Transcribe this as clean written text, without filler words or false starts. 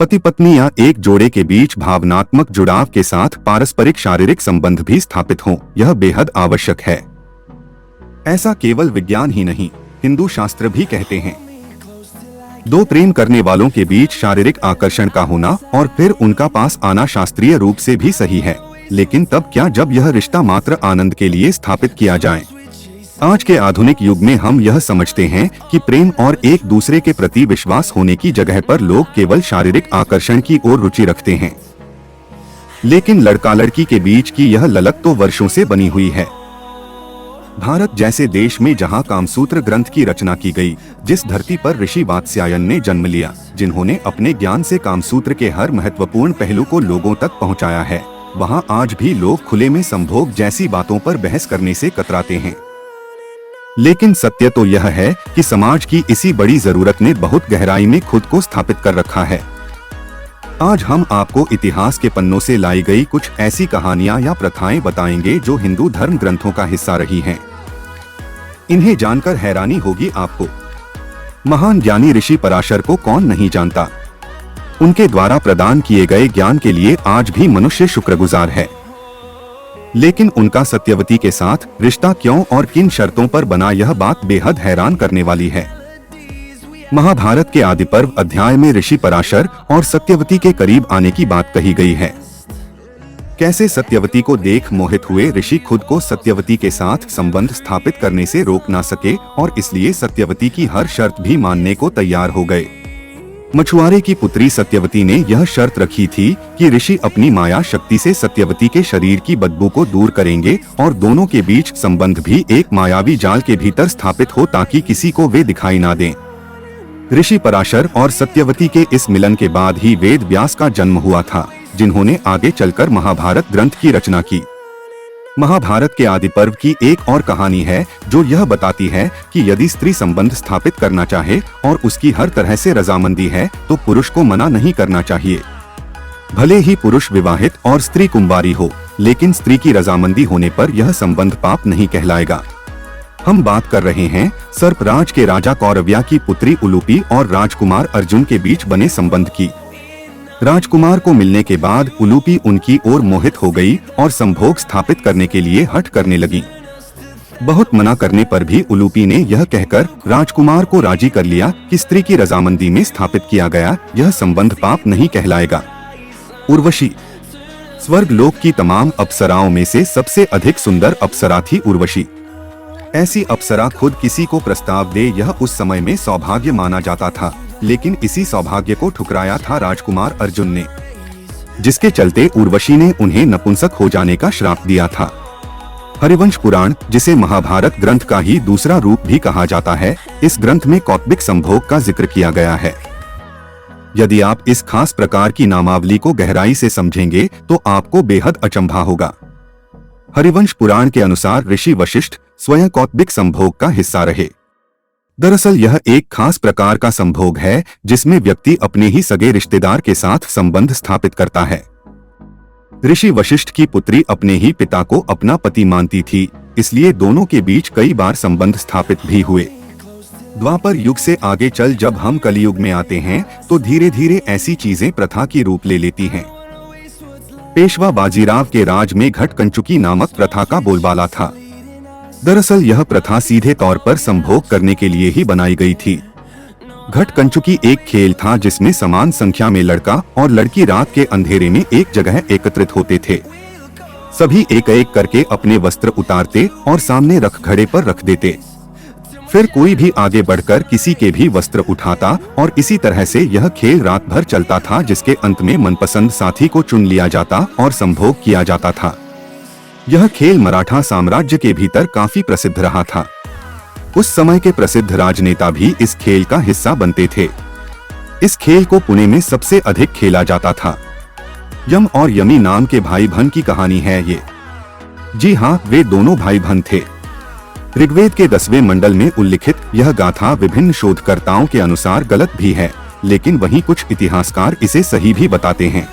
पति पत्नी या एक जोड़े के बीच भावनात्मक जुड़ाव के साथ पारस्परिक शारीरिक संबंध भी स्थापित हों, यह बेहद आवश्यक है। ऐसा केवल विज्ञान ही नहीं, हिंदू शास्त्र भी कहते हैं। दो प्रेम करने वालों के बीच शारीरिक आकर्षण का होना और फिर उनका पास आना शास्त्रीय रूप से भी सही है, लेकिन तब क्या जब यह रिश्ता मात्र आनंद के लिए स्थापित किया जाए। आज के आधुनिक युग में हम यह समझते हैं कि प्रेम और एक दूसरे के प्रति विश्वास होने की जगह पर लोग केवल शारीरिक आकर्षण की ओर रुचि रखते हैं। लेकिन लड़का लड़की के बीच की यह ललक तो वर्षों से बनी हुई है। भारत जैसे देश में जहां कामसूत्र ग्रंथ की रचना की गई, जिस धरती पर ऋषि वात्स्यायन ने जन्म लिया, जिन्होंने अपने ज्ञान से कामसूत्र के हर महत्वपूर्ण पहलू को लोगों तक पहुंचाया है, वहां आज भी लोग खुले में संभोग जैसी बातों पर बहस करने से कतराते हैं। लेकिन सत्य तो यह है कि समाज की इसी बड़ी जरूरत ने बहुत गहराई में खुद को स्थापित कर रखा है। आज हम आपको इतिहास के पन्नों से लाई गई कुछ ऐसी कहानियां या प्रथाएं बताएंगे जो हिंदू धर्म ग्रंथों का हिस्सा रही हैं। इन्हें जानकर हैरानी होगी आपको। महान ज्ञानी ऋषि पराशर को कौन नहीं जानता। उनके द्वारा प्रदान किए गए ज्ञान के लिए आज भी मनुष्य शुक्रगुजार है। लेकिन उनका सत्यवती के साथ रिश्ता क्यों और किन शर्तों पर बना, यह बात बेहद हैरान करने वाली है। महाभारत के आदि पर्व अध्याय में ऋषि पराशर और सत्यवती के करीब आने की बात कही गई है। कैसे सत्यवती को देख मोहित हुए ऋषि खुद को सत्यवती के साथ संबंध स्थापित करने से रोक ना सके और इसलिए सत्यवती की हर शर्त भी मानने को तैयार हो गए। मछुआरे की पुत्री सत्यवती ने यह शर्त रखी थी कि ऋषि अपनी माया शक्ति से सत्यवती के शरीर की बदबू को दूर करेंगे और दोनों के बीच संबंध भी एक मायावी जाल के भीतर स्थापित हो ताकि किसी को वे दिखाई ना दें। ऋषि पराशर और सत्यवती के इस मिलन के बाद ही वेद व्यास का जन्म हुआ था, जिन्होंने आगे चलकर महाभारत ग्रंथ की रचना की। महाभारत के आदि पर्व की एक और कहानी है जो यह बताती है कि यदि स्त्री संबंध स्थापित करना चाहे और उसकी हर तरह से रजामंदी है तो पुरुष को मना नहीं करना चाहिए। भले ही पुरुष विवाहित और स्त्री कुंवारी हो, लेकिन स्त्री की रजामंदी होने पर यह संबंध पाप नहीं कहलाएगा। हम बात कर रहे हैं सर्पराज के राजा कौरव्या की पुत्री उलूपी और राजकुमार अर्जुन के बीच बने संबंध की। राजकुमार को मिलने के बाद उलूपी उनकी ओर मोहित हो गई और संभोग स्थापित करने के लिए हठ करने लगी। बहुत मना करने पर भी उलूपी ने यह कहकर राजकुमार को राजी कर लिया कि स्त्री की रजामंदी में स्थापित किया गया यह संबंध पाप नहीं कहलाएगा। उर्वशी स्वर्ग लोक की तमाम अप्सराओं में से सबसे अधिक सुंदर अप्सरा थी उर्वशी। ऐसी अप्सरा खुद किसी को प्रस्ताव दे यह उस समय में सौभाग्य माना जाता था, लेकिन इसी सौभाग्य को ठुकराया था राजकुमार अर्जुन ने, जिसके चलते उर्वशी ने उन्हें नपुंसक हो जाने का श्राप दिया था। हरिवंश पुराण, जिसे महाभारत ग्रंथ का ही दूसरा रूप भी कहा जाता है, इस ग्रंथ में कौत्बिक संभोग का जिक्र किया गया है। यदि आप इस खास प्रकार की नामावली को गहराई से समझेंगे तो आपको बेहद अचंभा होगा। हरिवंश पुराण के अनुसार ऋषि वशिष्ठ स्वयं कौत्बिक संभोग का हिस्सा रहे। दरअसल यह एक खास प्रकार का संभोग है जिसमें व्यक्ति अपने ही सगे रिश्तेदार के साथ संबंध स्थापित करता है। ऋषि वशिष्ठ की पुत्री अपने ही पिता को अपना पति मानती थी, इसलिए दोनों के बीच कई बार संबंध स्थापित भी हुए। द्वापर युग से आगे चल जब हम कलियुग में आते हैं तो धीरे धीरे ऐसी चीजें प्रथा की रूप ले लेती हैं। पेशवा बाजीराव के राज में घट कंचुकी नामक प्रथा का बोलबाला था। दरअसल यह प्रथा सीधे तौर पर संभोग करने के लिए ही बनाई गई थी। घट कंचुकी एक खेल था जिसमें समान संख्या में लड़का और लड़की रात के अंधेरे में एक जगह एकत्रित होते थे। सभी एक एक करके अपने वस्त्र उतारते और सामने रख घड़े पर रख देते। फिर कोई भी आगे बढ़कर किसी के भी वस्त्र उठाता और इसी तरह से यह खेल रात भर चलता था, जिसके अंत में मनपसंद साथी को चुन लिया जाता और संभोग किया जाता था। यह खेल मराठा साम्राज्य के भीतर काफी प्रसिद्ध रहा था। उस समय के प्रसिद्ध राजनेता भी इस खेल का हिस्सा बनते थे। इस खेल को पुणे में सबसे अधिक खेला जाता था। यम और यमी नाम के भाई बहन की कहानी है ये। जी हाँ, वे दोनों भाई बहन थे। ऋग्वेद के 10वें मंडल में उल्लिखित यह गाथा विभिन्न शोधकर्ताओं के अनुसार गलत भी है, लेकिन वहीं कुछ इतिहासकार इसे सही भी बताते हैं।